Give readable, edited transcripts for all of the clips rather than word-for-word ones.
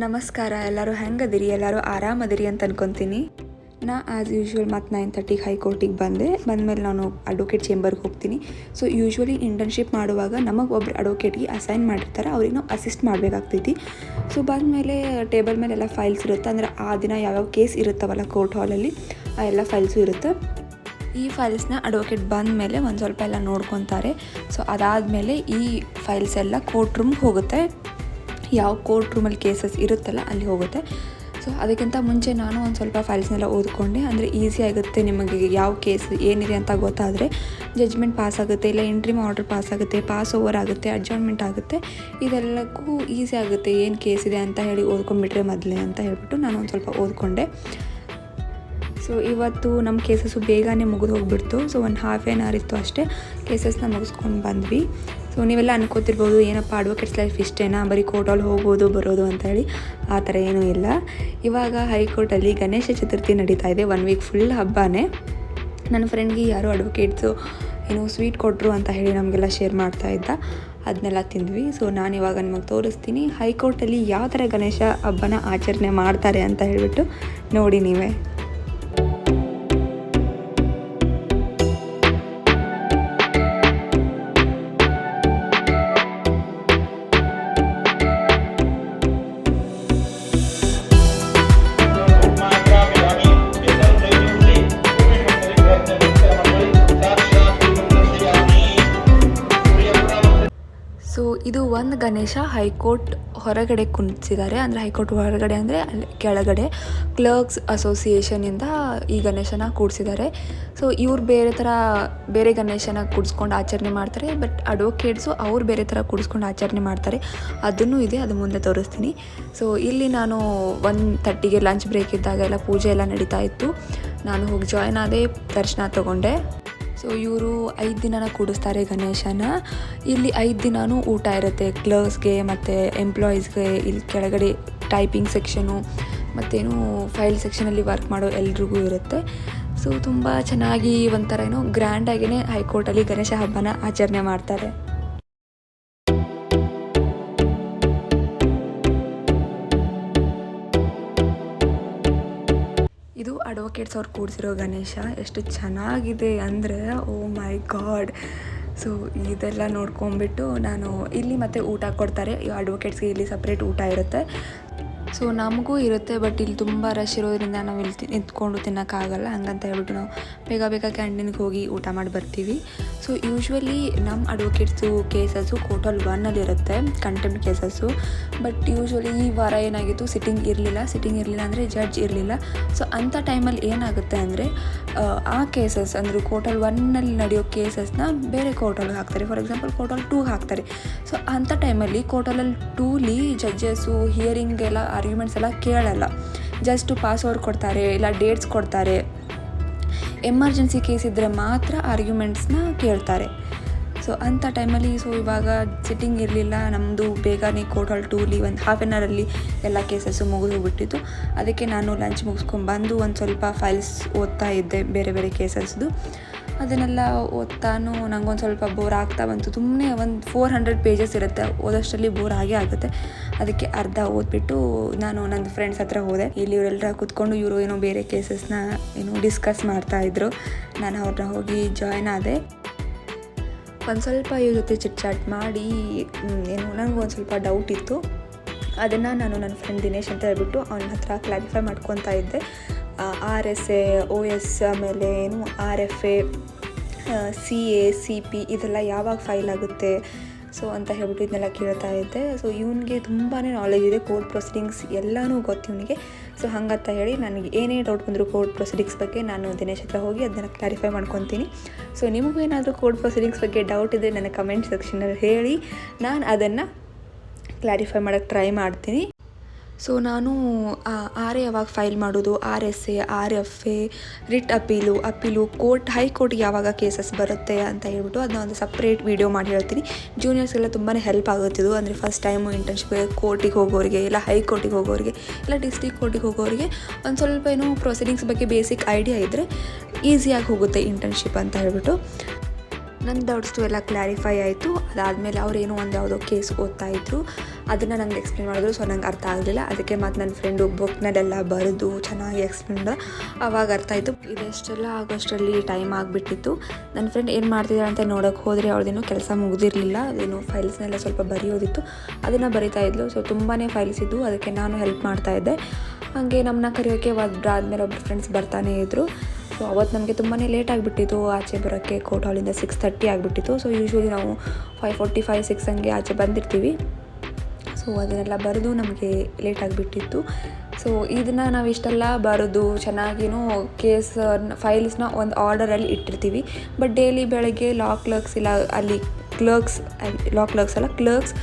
ನಮಸ್ಕಾರ. ಎಲ್ಲರೂ ಹೆಂಗದಿರಿ? ಎಲ್ಲರೂ ಆರಾಮದಿರಿ ಅಂತ ಅನ್ಕೊತೀನಿ. ನಾ ಆ್ಯಸ್ ಯೂಶ್ವಲ್ ಮತ್ತು 9:30 ಹೈಕೋರ್ಟಿಗೆ ಬಂದಮೇಲೆ ನಾನು ಅಡ್ವೊಕೇಟ್ ಚೇಂಬರ್ಗೆ ಹೋಗ್ತೀನಿ. ಸೊ ಯೂಶ್ವಲಿ ಇಂಟರ್ನ್ಶಿಪ್ ಮಾಡುವಾಗ ನಮಗೆ ಒಬ್ರು ಅಡ್ವೊಕೇಟ್ಗೆ ಅಸೈನ್ ಮಾಡಿರ್ತಾರೆ, ಅವ್ರಿಗೆ ನಾವು ಅಸಿಸ್ಟ್ ಮಾಡಬೇಕಾಗ್ತೈತಿ. ಸೊ ಬಂದಮೇಲೆ ಟೇಬಲ್ ಮೇಲೆ ಎಲ್ಲ ಫೈಲ್ಸ್ ಇರುತ್ತೆ, ಅಂದರೆ ಆ ದಿನ ಯಾವ್ಯಾವ ಕೇಸ್ ಇರುತ್ತವಲ್ಲ ಕೋರ್ಟ್ ಹಾಲಲ್ಲಿ ಆ ಎಲ್ಲ ಫೈಲ್ಸು ಇರುತ್ತೆ. ಈ ಫೈಲ್ಸ್ನ ಅಡ್ವೊಕೇಟ್ ಬಂದ ಮೇಲೆ ಒಂದು ಸ್ವಲ್ಪ ಎಲ್ಲ ನೋಡ್ಕೊತಾರೆ. ಸೊ ಅದಾದಮೇಲೆ ಈ ಫೈಲ್ಸ್ ಎಲ್ಲ ಕೋರ್ಟ್ ರೂಮ್ಗೆ ಹೋಗುತ್ತೆ. ಯಾವ ಕೋರ್ಟ್ ರೂಮಲ್ಲಿ ಕೇಸಸ್ ಇರುತ್ತಲ್ಲ ಅಲ್ಲಿ ಹೋಗುತ್ತೆ. ಸೊ ಅದಕ್ಕಿಂತ ಮುಂಚೆ ನಾನು ಒಂದು ಸ್ವಲ್ಪ ಫೈಲ್ಸ್ನೆಲ್ಲ ಓದ್ಕೊಂಡೆ, ಅಂದರೆ ಈಸಿ ಆಗುತ್ತೆ ನಿಮಗೆ ಯಾವ ಕೇಸ್ ಏನಿದೆ ಅಂತ ಗೊತ್ತಾದರೆ. ಜಡ್ಜ್ಮೆಂಟ್ ಪಾಸ್ ಆಗುತ್ತೆ, ಇಲ್ಲ ಇಂಟ್ರಿಮ್ ಆರ್ಡರ್ ಪಾಸ್ ಆಗುತ್ತೆ, ಪಾಸ್ ಓವರ್ ಆಗುತ್ತೆ, ಅಡ್ಜಾರ್ನ್ಮೆಂಟ್ ಆಗುತ್ತೆ, ಇದೆಲ್ಲಕ್ಕೂ ಈಸಿ ಆಗುತ್ತೆ ಏನು ಕೇಸ್ ಇದೆ ಅಂತ ಹೇಳಿ ಓದ್ಕೊಂಡ್ಬಿಟ್ರೆ ಮೊದಲೇ ಅಂತ ಹೇಳ್ಬಿಟ್ಟು ನಾನು ಒಂದು ಸ್ವಲ್ಪ ಓದ್ಕೊಂಡೆ. ಸೊ ಇವತ್ತು ನಮ್ಮ ಕೇಸಸ್ಸು ಬೇಗನೆ ಮುಗಿದು ಹೋಗ್ಬಿಡ್ತು. ಸೊ ಒಂದು ಹಾಫ್ ಆನ್ ಅವರ್ ಇತ್ತು ಅಷ್ಟೇ, ಕೇಸಸ್ನ ಮುಗಿಸ್ಕೊಂಡು ಬಂದ್ವಿ. ಸೊ ನೀವೆಲ್ಲ ಅನ್ಕೋತಿರ್ಬೋದು, ಏನಪ್ಪ ಅಡ್ವೊಕೇಟ್ಸ್ ಲೈಫ್ ಇಷ್ಟೇನಾ, ಬರೀ ಕೋರ್ಟಲ್ಲಿ ಹೋಗೋದು ಬರೋದು ಅಂತ ಹೇಳಿ. ಆ ಥರ ಏನೂ ಇಲ್ಲ. ಇವಾಗ ಹೈಕೋರ್ಟಲ್ಲಿ ಗಣೇಶ ಚತುರ್ಥಿ ನಡೀತಾ ಇದೆ, 1 ವೀಕ್ ಫುಲ್ ಹಬ್ಬನೇ. ನನ್ನ ಫ್ರೆಂಡ್ಗೆ ಯಾರೋ ಅಡ್ವೊಕೇಟ್ಸು ಏನೋ ಸ್ವೀಟ್ ಕೊಟ್ಟರು ಅಂತ ಹೇಳಿ ನಮಗೆಲ್ಲ ಶೇರ್ ಮಾಡ್ತಾಯಿದ್ದ, ಅದನ್ನೆಲ್ಲ ತಿಂದ್ವಿ. ಸೊ ನಾನು ಇವಾಗ ನಿಮಗೆ ತೋರಿಸ್ತೀನಿ ಹೈಕೋರ್ಟಲ್ಲಿ ಯಾವ ಥರ ಗಣೇಶ ಹಬ್ಬನ ಆಚರಣೆ ಮಾಡ್ತಾರೆ ಅಂತ ಹೇಳಿಬಿಟ್ಟು ನೋಡಿ ನೀವೇ. ಸೊ ಇದು ಒಂದು ಗಣೇಶ ಹೈಕೋರ್ಟ್ ಹೊರಗಡೆ ಕುಣಿಸಿದ್ದಾರೆ, ಅಂದರೆ ಹೈಕೋರ್ಟ್ ಹೊರಗಡೆ ಅಂದರೆ ಅಲ್ಲಿ ಕೆಳಗಡೆ ಕ್ಲರ್ಕ್ಸ್ ಅಸೋಸಿಯೇಷನಿಂದ ಈ ಗಣೇಶನ ಕೂಡಿಸಿದ್ದಾರೆ. ಸೊ ಇವ್ರು ಬೇರೆ ಗಣೇಶನ ಕೂಡಿಸ್ಕೊಂಡು ಆಚರಣೆ ಮಾಡ್ತಾರೆ, ಬಟ್ ಅಡ್ವೊಕೇಟ್ಸು ಅವ್ರು ಬೇರೆ ಥರ ಕೂಡಿಸ್ಕೊಂಡು ಆಚರಣೆ ಮಾಡ್ತಾರೆ. ಅದನ್ನು ಇದೆ, ಅದು ಮುಂದೆ ತೋರಿಸ್ತೀನಿ. ಸೊ ಇಲ್ಲಿ ನಾನು 1:30ಗೆ ಲಂಚ್ ಬ್ರೇಕ್ ಇದ್ದಾಗ ಎಲ್ಲ ಪೂಜೆ ಎಲ್ಲ ನಡೀತಾ ಇತ್ತು. ನಾನು ಹೋಗಿ ಜಾಯ್ನ್ ಆದೆ, ದರ್ಶನ ತೊಗೊಂಡೆ. ಸೊ ಇವರು 5 ದಿನ ಕೂಡಿಸ್ತಾರೆ ಗಣೇಶನ. ಇಲ್ಲಿ 5 ದಿನವೂ ಊಟ ಇರುತ್ತೆ ಕ್ಲರ್ಕ್ಸ್ಗೆ ಮತ್ತು ಎಂಪ್ಲಾಯೀಸ್ಗೆ. ಇಲ್ಲಿ ಕೆಳಗಡೆ ಟೈಪಿಂಗ್ ಸೆಕ್ಷನು ಮತ್ತೇನು ಫೈಲ್ ಸೆಕ್ಷನಲ್ಲಿ ವರ್ಕ್ ಮಾಡೋ ಎಲ್ರಿಗೂ ಇರುತ್ತೆ. ಸೊ ತುಂಬ ಚೆನ್ನಾಗಿ ಒಂಥರ ಗ್ರ್ಯಾಂಡಾಗಿಯೇ ಹೈಕೋರ್ಟಲ್ಲಿ ಗಣೇಶ ಹಬ್ಬನ ಆಚರಣೆ ಮಾಡ್ತಾರೆ. ಇದು ಅಡ್ವೊಕೇಟ್ಸ್ ಅವ್ರು ಕೂಡಿಸಿರೋ ಗಣೇಶ. ಎಷ್ಟು ಚೆನ್ನಾಗಿದೆ ಅಂದರೆ ಓ ಮೈ ಗಾಡ್. ಸೊ ಇದೆಲ್ಲ ನೋಡ್ಕೊಂಬಿಟ್ಟು ನಾನು ಇಲ್ಲಿ ಮತ್ತೆ ಊಟ ಕೊಡ್ತಾರೆ. ಈ ಅಡ್ವೊಕೇಟ್ಸ್ಗೆ ಇಲ್ಲಿ ಸಪ್ರೇಟ್ ಊಟ ಇರುತ್ತೆ. ಸೊ ನಮಗೂ ಇರುತ್ತೆ, ಬಟ್ ಇಲ್ಲಿ ತುಂಬ ರಶ್ ಇರೋದ್ರಿಂದ ನಾವು ಇಲ್ಲಿ ನಿಂತ್ಕೊಂಡು ತಿನ್ನೋಕ್ಕಾಗಲ್ಲ. ಹಂಗಂತ ಹೇಳ್ಬಿಟ್ಟು ನಾವು ಬೇಗ ಕ್ಯಾಂಟೀನ್ಗೆ ಹೋಗಿ ಊಟ ಮಾಡಿ ಬರ್ತೀವಿ. ಸೊ ಯೂಶ್ವಲಿ ನಮ್ಮ ಅಡ್ವೊಕೇಟ್ಸು ಕೇಸಸ್ಸು ಕೋರ್ಟಲ್ಲಿ 1 ಇರುತ್ತೆ, ಕಂಟೆಂಪ್ಟ್ ಕೇಸಸ್ಸು. ಬಟ್ ಯೂಶ್ವಲಿ ಈ ವಾರ ಏನಾಗಿತ್ತು, ಸಿಟ್ಟಿಂಗ್ ಇರಲಿಲ್ಲ ಅಂದರೆ ಜಡ್ಜ್ ಇರಲಿಲ್ಲ. ಸೊ ಅಂಥ ಟೈಮಲ್ಲಿ ಏನಾಗುತ್ತೆ ಅಂದರೆ ಆ ಕೇಸಸ್ ಅಂದರೆ ಕೋರ್ಟಲ್ಲಿ 1 ನಡೆಯೋ ಕೇಸಸ್ನ ಬೇರೆ ಕೋರ್ಟಲ್ಲಿ ಹಾಕ್ತಾರೆ. ಫಾರ್ ಎಕ್ಸಾಂಪಲ್ ಕೋರ್ಟಲ್ಲಿ 2 ಹಾಕ್ತಾರೆ. ಸೊ ಅಂಥ ಟೈಮಲ್ಲಿ ಕೋರ್ಟಲ್ಲಿ 2 ಜಡ್ಜಸ್ಸು ಹಿಯರಿಂಗ್ ಎಲ್ಲ ಆರ್ಗ್ಯುಮೆಂಟ್ಸ್ ಎಲ್ಲ ಕೇಳಲ್ಲ, ಜಸ್ಟ್ ಪಾಸ್ ಓವರ್ ಕೊಡ್ತಾರೆ, ಇಲ್ಲ ಡೇಟ್ಸ್ ಕೊಡ್ತಾರೆ. ಎಮರ್ಜೆನ್ಸಿ ಕೇಸ್ ಇದ್ದರೆ ಮಾತ್ರ ಆರ್ಗ್ಯುಮೆಂಟ್ಸ್ನ ಕೇಳ್ತಾರೆ. ಸೊ ಅಂಥ ಟೈಮಲ್ಲಿ ಇವಾಗ ಸಿಟ್ಟಿಂಗ್ ಇರಲಿಲ್ಲ ನಮ್ಮದು, ಬೇಗನೆ ಕೋರ್ಟಲ್ಲಿ 2 ಒಂದು ಹಾಫ್ ಆನ್ ಅವರಲ್ಲಿ ಎಲ್ಲ ಕೇಸಸ್ಸು ಮುಗಿದೋಗ್ಬಿಟ್ಟಿತ್ತು. ಅದಕ್ಕೆ ನಾನು ಲಂಚ್ ಮುಗಿಸ್ಕೊಂಡ್ಬಂದು ಒಂದು ಸ್ವಲ್ಪ ಫೈಲ್ಸ್ ಓದ್ತಾ ಇದ್ದೆ, ಬೇರೆ ಕೇಸಸ್ದು. ಅದನ್ನೆಲ್ಲ ಓದ್ತಾನು ನಂಗೊಂದು ಸ್ವಲ್ಪ ಬೋರ್ ಆಗ್ತಾ ಬಂತು. ಸುಮ್ಮನೆ ಒಂದು 400 ಪೇಜಸ್ ಇರುತ್ತೆ, ಓದೋಷ್ಟರಲ್ಲಿ ಬೋರ್ ಆಗುತ್ತೆ. ಅದಕ್ಕೆ ಅರ್ಧ ಓದ್ಬಿಟ್ಟು ನಾನು ನನ್ನ ಫ್ರೆಂಡ್ಸ್ ಹತ್ರ ಹೋದೆ. ಇಲ್ಲಿ ಇವರೆಲ್ಲರ ಕೂತ್ಕೊಂಡು ಇವರು ಏನೋ ಬೇರೆ ಕೇಸಸ್ನ ಡಿಸ್ಕಸ್ ಮಾಡ್ತಾಯಿದ್ರು. ನಾನು ಅವ್ರನ್ನ ಹೋಗಿ ಜಾಯ್ನ್ ಆದೆ. ಒಂದು ಸ್ವಲ್ಪ ಇವ್ರ ಜೊತೆ ಚಿಟ್ ಮಾಡಿ ನನಗೊಂದು ಸ್ವಲ್ಪ ಡೌಟ್ ಇತ್ತು. ಅದನ್ನು ನಾನು ನನ್ನ ಫ್ರೆಂಡ್ ದಿನೇಶ್ ಅಂತ ಹೇಳ್ಬಿಟ್ಟು ಅವನ ಹತ್ರ ಕ್ಲಾರಿಫೈ ಮಾಡ್ಕೊತಾ ಇದ್ದೆ. RSA OS ಆಮೇಲೆ RFA CA CP ಇದೆಲ್ಲ ಯಾವಾಗ ಫೈಲ್ ಆಗುತ್ತೆ ಸೊ ಅಂತ ಹೇಳ್ಬಿಟ್ಟು ಇದನ್ನೆಲ್ಲ ಕೇಳ್ತಾ ಇದ್ದೆ. ಸೊ ಇವನಿಗೆ ತುಂಬಾ ನಾಲೆಜ್ ಇದೆ, ಕೋರ್ಟ್ ಪ್ರೊಸೀಡಿಂಗ್ಸ್ ಎಲ್ಲನೂ ಗೊತ್ತು ಇವನಿಗೆ. ಸೊ ಹಂಗಂತ ಹೇಳಿ ನನಗೆ ಏನೇ ಡೌಟ್ ಬಂದರೂ ಕೋರ್ಟ್ ಪ್ರೊಸೀಡಿಂಗ್ಸ್ ಬಗ್ಗೆ ನಾನು ದಿನೇಶ್ ಹತ್ರ ಹೋಗಿ ಅದನ್ನು ಕ್ಲಾರಿಫೈ ಮಾಡ್ಕೊತೀನಿ. ಸೊ ನಿಮಗೂ ಏನಾದರೂ ಕೋರ್ಟ್ ಪ್ರೊಸೀಡಿಂಗ್ಸ್ ಬಗ್ಗೆ ಡೌಟ್ ಇದ್ದರೆ ನನ್ನ ಕಮೆಂಟ್ ಸೆಕ್ಷನಲ್ಲಿ ಹೇಳಿ, ನಾನು ಅದನ್ನು ಕ್ಲಾರಿಫೈ ಮಾಡೋಕ್ಕೆ ಟ್ರೈ ಮಾಡ್ತೀನಿ. ಸೊ ನಾನು RA ಯಾವಾಗ ಫೈಲ್ ಮಾಡೋದು, RSA RFA ರಿಟ್ ಅಪೀಲು ಹೈಕೋರ್ಟ್ಗೆ ಯಾವಾಗ ಕೇಸಸ್ ಬರುತ್ತೆ ಅಂತ ಹೇಳ್ಬಿಟ್ಟು ಅದನ್ನ ಒಂದು ಸಪ್ರೇಟ್ ವೀಡಿಯೋ ಮಾಡಿ ಹೇಳ್ತೀನಿ. ಜೂನಿಯರ್ಸ್ಗೆಲ್ಲ ತುಂಬಾ ಹೆಲ್ಪ್ ಆಗುತ್ತಿದ್ದು, ಅಂದರೆ ಫಸ್ಟ್ ಟೈಮು ಇಂಟರ್ನ್ಶಿಪ್ಗೆ ಕೋರ್ಟಿಗೆ ಹೋಗೋರಿಗೆ, ಇಲ್ಲ ಹೈಕೋರ್ಟಿಗೆ ಹೋಗೋರಿಗೆ, ಇಲ್ಲ ಡಿಸ್ಟ್ರಿಕ್ಟ್ ಕೋರ್ಟಿಗೆ ಹೋಗೋರಿಗೆ ಒಂದು ಸ್ವಲ್ಪ ಪ್ರೊಸೀಡಿಂಗ್ಸ್ ಬಗ್ಗೆ ಬೇಸಿಕ್ ಐಡಿಯಾ ಇದ್ದರೆ ಈಸಿಯಾಗಿ ಹೋಗುತ್ತೆ ಇಂಟರ್ನ್ಶಿಪ್ ಅಂತ ಹೇಳ್ಬಿಟ್ಟು. ನನ್ನ ಡೌಟ್ಸ್ದು ಎಲ್ಲ ಕ್ಲಾರಿಫೈ ಆಯಿತು. ಅದಾದಮೇಲೆ ಅವರೇನೋ ಒಂದು ಯಾವುದೋ ಕೇಸ್ ಓದ್ತಾಯಿದ್ರು. ಅದನ್ನು ನಂಗೆ ಎಕ್ಸ್ಪ್ಲೇನ್ ಮಾಡಿದ್ರು. ಸೊ ನಂಗೆ ಅರ್ಥ ಆಗಲಿಲ್ಲ. ಅದಕ್ಕೆ ಮತ್ತು ನನ್ನ ಫ್ರೆಂಡು ಬುಕ್ನಲ್ಲೆಲ್ಲ ಬರೆದು ಚೆನ್ನಾಗಿ ಎಕ್ಸ್ಪ್ಲೇನ್ ಮಾಡಿದ, ಆವಾಗ ಅರ್ಥ ಆಯಿತು. ಇದೆಷ್ಟೆಲ್ಲ ಆಗೋಷ್ಟರಲ್ಲಿ ಟೈಮ್ ಆಗಿಬಿಟ್ಟಿತ್ತು. ನನ್ನ ಫ್ರೆಂಡ್ ಏನು ಮಾಡ್ತಿದ್ದಾರೆ ಅಂತ ನೋಡೋಕ್ಕೆ ಹೋದರೆ ಅವ್ರದ್ದೇನೋ ಕೆಲಸ ಮುಗಿದಿರಲಿಲ್ಲ. ಅದೇನು ಫೈಲ್ಸ್ನೆಲ್ಲ ಸ್ವಲ್ಪ ಬರೆಯೋದಿತ್ತು, ಅದನ್ನು ಬರಿತಾ ಇದ್ಲು. ಸೊ ತುಂಬಾ ಫೈಲ್ಸ್ ಇದ್ದು, ಅದಕ್ಕೆ ನಾನು ಹೆಲ್ಪ್ ಮಾಡ್ತಾಯಿದ್ದೆ. ಹಾಗೆ ನಮ್ಮನ್ನ ಕರೆಯೋಕ್ಕೆ ಆದಮೇಲೆ ಒಬ್ಬರು ಫ್ರೆಂಡ್ಸ್ ಬರ್ತಾನೇ ಇದ್ದರು. ಸೊ ಅವತ್ತು ನಮಗೆ ತುಂಬಾ ಲೇಟ್ ಆಗಿಬಿಟ್ಟಿತ್ತು ಆಚೆ ಬರೋಕ್ಕೆ. ಕೋರ್ಟ್ ಹಾಲಿಂದ 6:30 ಆಗಿಬಿಟ್ಟಿತ್ತು. ಸೊ ಯೂಶ್ವಲಿ ನಾವು 5:45, 6 ಹಂಗೆ ಆಚೆ ಬಂದಿರ್ತೀವಿ. ಸೊ ಅದನ್ನೆಲ್ಲ ಬರೆದು ನಮಗೆ ಲೇಟ್ ಆಗಿಬಿಟ್ಟಿತ್ತು. ಸೊ ಇದನ್ನು ನಾವು ಇಷ್ಟೆಲ್ಲ ಬರೆದು ಚೆನ್ನಾಗಿನೂ ಫೈಲ್ಸ್ನ ಒಂದು ಆರ್ಡರಲ್ಲಿ ಇಟ್ಟಿರ್ತೀವಿ. ಬಟ್ ಡೈಲಿ ಬೆಳಗ್ಗೆ ಕ್ಲರ್ಕ್ಸ್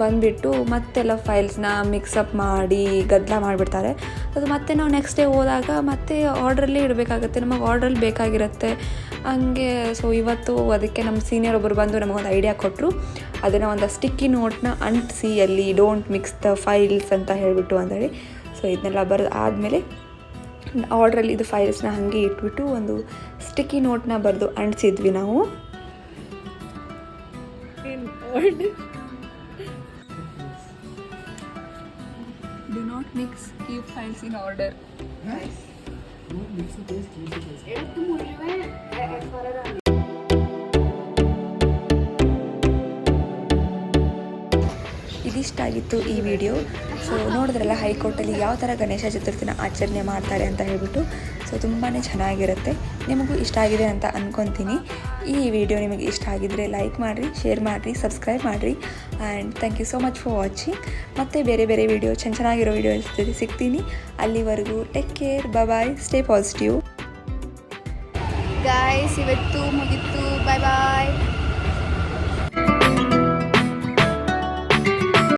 ಬಂದುಬಿಟ್ಟು ಮತ್ತೆಲ್ಲ ಫೈಲ್ಸ್ನ ಮಿಕ್ಸಪ್ ಮಾಡಿ ಗದ್ದಲ ಮಾಡಿಬಿಡ್ತಾರೆ. ಅದು ಮತ್ತೆ ನಾವು ನೆಕ್ಸ್ಟ್ ಡೇ ಹೋದಾಗ ಮತ್ತೆ ಆರ್ಡ್ರಲ್ಲೇ ಇಡಬೇಕಾಗತ್ತೆ, ನಮಗೆ ಆರ್ಡ್ರಲ್ಲಿ ಬೇಕಾಗಿರುತ್ತೆ ಹಂಗೆ. ಸೊ ಇವತ್ತು ಅದಕ್ಕೆ ನಮ್ಮ ಸೀನಿಯರ್ ಒಬ್ಬರು ಬಂದು ನಮಗೊಂದು ಐಡಿಯಾ ಕೊಟ್ಟರು. ಅದನ್ನು ಒಂದು ಸ್ಟಿಕ್ಕಿ ನೋಟ್ನ ಅಂಟಿಸಿ ಅಲ್ಲಿ ಡೋಂಟ್ ಮಿಕ್ಸ್ ದ ಫೈಲ್ಸ್ ಅಂತ ಹೇಳಿಬಿಟ್ಟು ಅಂತೇಳಿ. ಸೊ ಇದನ್ನೆಲ್ಲ ಬರೆದು ಆದಮೇಲೆ ಆರ್ಡ್ರಲ್ಲಿ ಇದು ಫೈಲ್ಸ್ನ ಹಾಗೆ ಇಟ್ಬಿಟ್ಟು ಒಂದು ಸ್ಟಿಕ್ಕಿ ನೋಟ್ನ ಬರೆದು ಅಂಟಿಸಿದ್ವಿ ನಾವು. Do not mix, keep files in order. Nice. Don't mix the paste, keep the paste. ಇದಿಷ್ಟಾಗಿತ್ತು ಈ ವಿಡಿಯೋ. ಸೊ ನೋಡಿದ್ರಲ್ಲ ಹೈಕೋರ್ಟಲ್ಲಿ ಯಾವ ಥರ ಗಣೇಶ ಚತುರ್ಥಿನ ಆಚರಣೆ ಮಾಡ್ತಾರೆ ಅಂತ ಹೇಳ್ಬಿಟ್ಟು. ಸೊ ತುಂಬಾ ಚೆನ್ನಾಗಿರುತ್ತೆ. ನಿಮಗೂ ಇಷ್ಟ ಆಗಿದೆ ಅಂತ ಅಂದ್ಕೊತೀನಿ. ಈ ವಿಡಿಯೋ ನಿಮಗೆ ಇಷ್ಟ ಆಗಿದ್ದರೆ ಲೈಕ್ ಮಾಡಿರಿ, ಶೇರ್ ಮಾಡಿರಿ, ಸಬ್ಸ್ಕ್ರೈಬ್ ಮಾಡಿರಿ. And thank you so much for watching. ಮತ್ತು ಬೇರೆ ಬೇರೆ ವಿಡಿಯೋ ಚೆನ್ನಾಗಿರೋ ವಿಡಿಯೋಸ್ ಜೊತೆ ಸಿಗ್ತೀನಿ. ಅಲ್ಲಿವರೆಗೂ take care, bye, stay positive. Guys, ಇವತ್ತು ಮುಗಿತು. ಬಾಯ್ ಬಾಯ್.